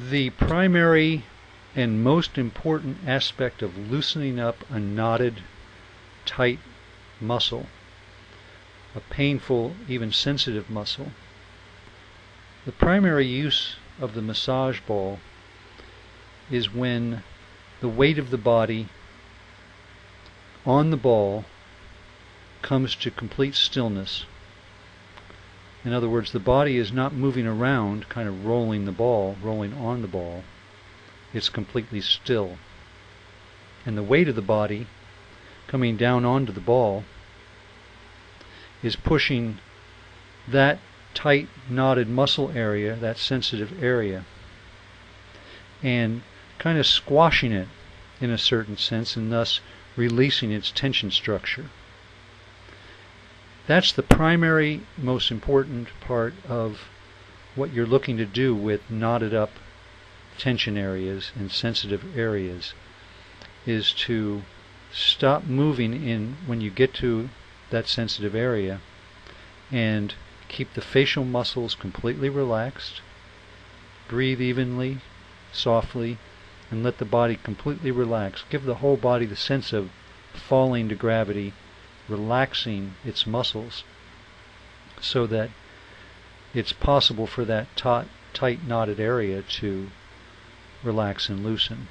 The primary and most important aspect of loosening up a knotted, tight muscle, a painful, even sensitive muscle, the primary use of the massage ball is when the weight of the body on the ball comes to complete stillness. In other words, the body is not moving around, kind of rolling on the ball. It's completely still. And the weight of the body coming down onto the ball is pushing that tight, knotted muscle area, that sensitive area, and kind of squashing it in a certain sense, and thus releasing its tension structure. That's the primary, most important part of what you're looking to do with knotted up tension areas and sensitive areas, is to stop moving in when you get to that sensitive area and keep the facial muscles completely relaxed. Breathe evenly, softly, and let the body completely relax. Give the whole body the sense of falling to gravity, relaxing its muscles so that it's possible for that tight knotted area to relax and loosen.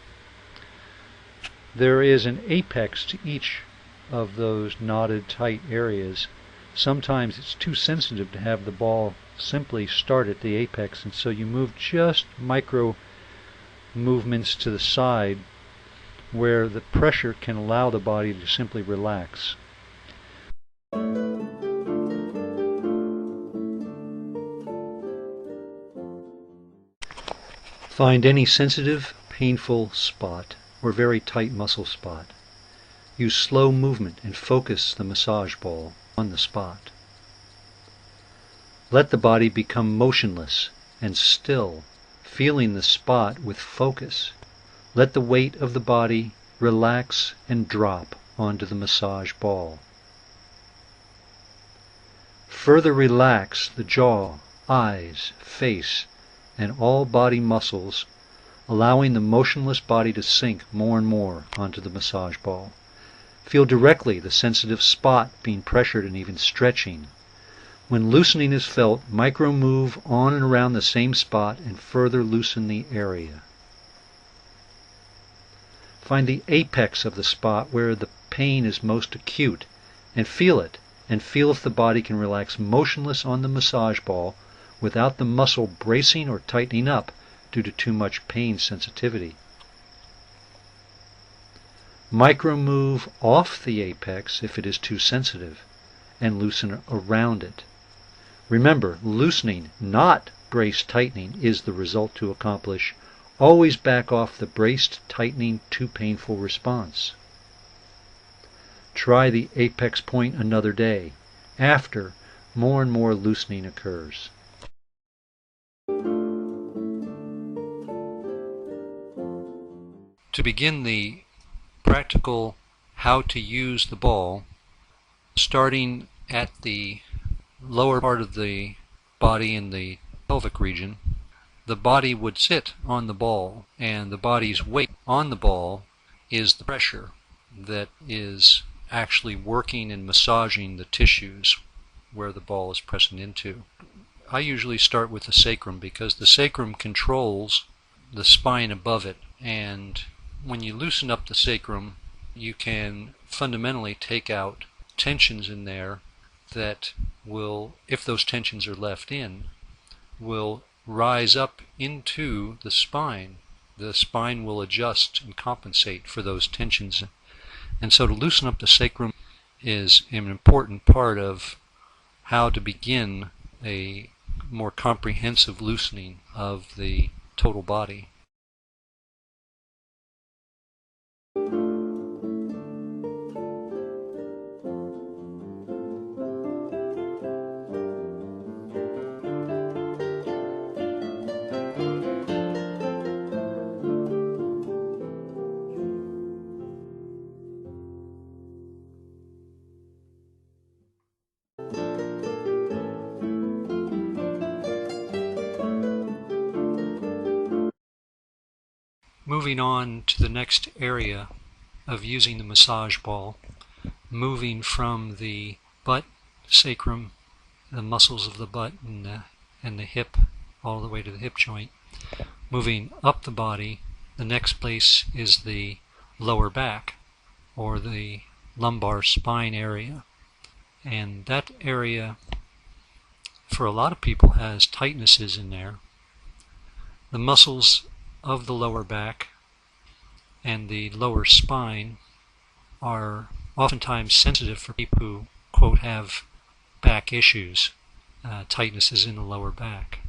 There is an apex to each of those knotted tight areas. Sometimes it's too sensitive to have the ball simply start at the apex, and so you move just micro movements to the side where the pressure can allow the body to simply relax. Find any sensitive, painful spot or very tight muscle spot. Use slow movement and focus the massage ball on the spot. Let the body become motionless and still, feeling the spot with focus. Let the weight of the body relax and drop onto the massage ball. Further relax the jaw, eyes, face, and all body muscles, allowing the motionless body to sink more and more onto the massage ball. Feel directly the sensitive spot being pressured and even stretching. When loosening is felt, micro-move on and around the same spot and further loosen the area. Find the apex of the spot where the pain is most acute and feel it, and feel if the body can relax motionless on the massage ball without the muscle bracing or tightening up due to too much pain sensitivity. Micro-move off the apex if it is too sensitive, and loosen around it. Remember, loosening, not brace tightening, is the result to accomplish. Always back off the braced tightening too painful response. Try the apex point another day, after more and more loosening occurs. To begin the practical how to use the ball, starting at the lower part of the body in the pelvic region, the body would sit on the ball, and the body's weight on the ball is the pressure that is actually working and massaging the tissues where the ball is pressing into. I usually start with the sacrum because the sacrum controls the spine above it, and when you loosen up the sacrum, you can fundamentally take out tensions in there that will, if those tensions are left in, will rise up into the spine. The spine will adjust and compensate for those tensions. And so to loosen up the sacrum is an important part of how to begin a more comprehensive loosening of the total body. Moving on to the next area of using the massage ball, moving from the butt, sacrum, the muscles of the butt and the hip, all the way to the hip joint. Moving up the body, the next place is the lower back, or the lumbar spine area. And that area, for a lot of people, has tightnesses in there. The muscles of the lower back and the lower spine are oftentimes sensitive for people who, quote, have back issues, tightnesses in the lower back.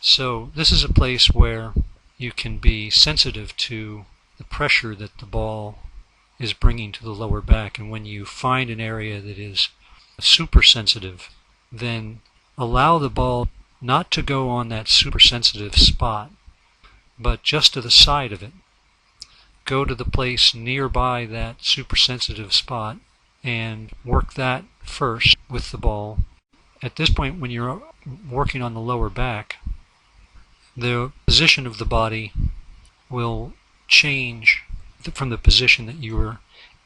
So this is a place where you can be sensitive to the pressure that the ball is bringing to the lower back, and when you find an area that is super sensitive, then allow the ball not to go on that super sensitive spot, but just to the side of it. Go to the place nearby that super sensitive spot and work that first with the ball. At this point, when you're working on the lower back, the position of the body will change from the position that you were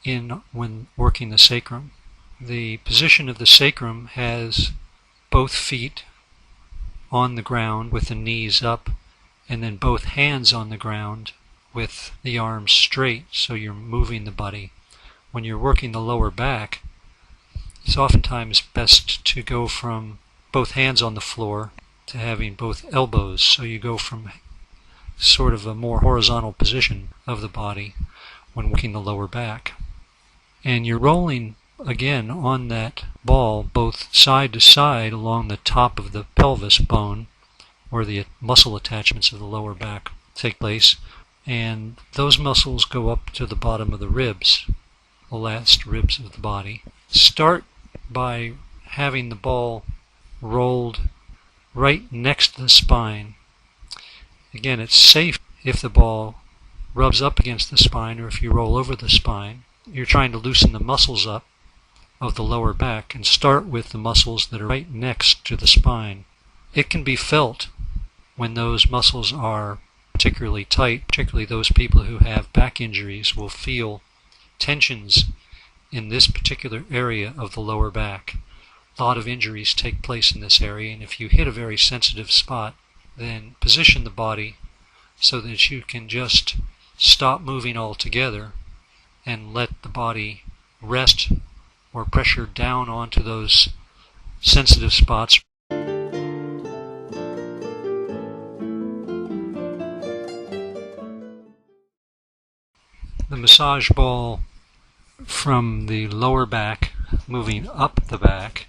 in when working the sacrum. The position of the sacrum has both feet on the ground with the knees up, and then both hands on the ground with the arms straight, so you're moving the body. When you're working the lower back, it's oftentimes best to go from both hands on the floor to having both elbows, so you go from sort of a more horizontal position of the body when working the lower back. And you're rolling again on that ball both side to side along the top of the pelvis bone, where the muscle attachments of the lower back take place, and those muscles go up to the bottom of the ribs, the last ribs of the body. Start by having the ball rolled right next to the spine. Again, it's safe if the ball rubs up against the spine or if you roll over the spine. You're trying to loosen the muscles up of the lower back, and start with the muscles that are right next to the spine. It can be felt when those muscles are particularly tight. Particularly those people who have back injuries will feel tensions in this particular area of the lower back. A lot of injuries take place in this area, and if you hit a very sensitive spot, then position the body so that you can just stop moving altogether and let the body rest or pressure down onto those sensitive spots. The massage ball from the lower back moving up the back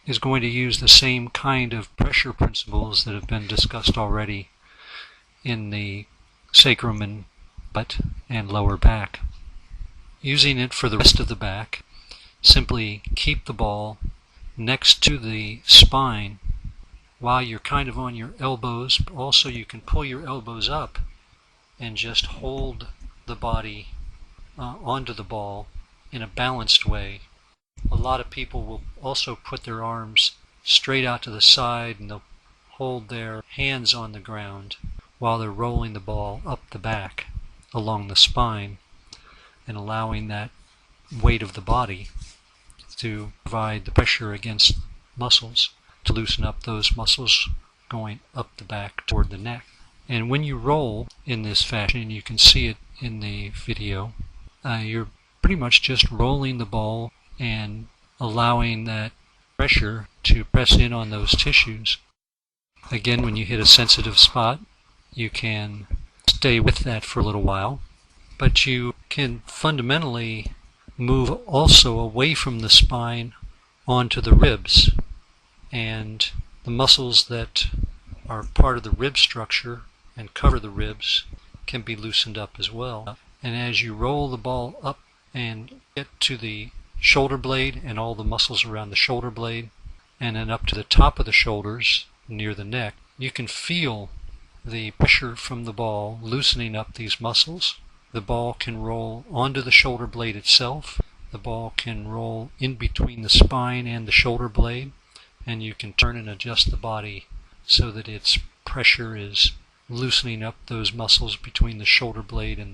is going to use the same kind of pressure principles that have been discussed already in the sacrum and butt and lower back. Using it for the rest of the back, simply keep the ball next to the spine while you're kind of on your elbows. Also, you can pull your elbows up and just hold the body onto the ball in a balanced way. A lot of people will also put their arms straight out to the side, and they'll hold their hands on the ground while they're rolling the ball up the back along the spine, and allowing that weight of the body to provide the pressure against muscles to loosen up those muscles going up the back toward the neck. And when you roll in this fashion, and you can see it in the video, you're pretty much just rolling the ball and allowing that pressure to press in on those tissues. Again, when you hit a sensitive spot, you can stay with that for a little while, but you can fundamentally move also away from the spine onto the ribs, and the muscles that are part of the rib structure and cover the ribs can be loosened up as well. And as you roll the ball up and get to the shoulder blade and all the muscles around the shoulder blade, and then up to the top of the shoulders near the neck, you can feel the pressure from the ball loosening up these muscles. The ball can roll onto the shoulder blade itself. The ball can roll in between the spine and the shoulder blade, and you can turn and adjust the body so that its pressure is loosening up those muscles between the shoulder blade and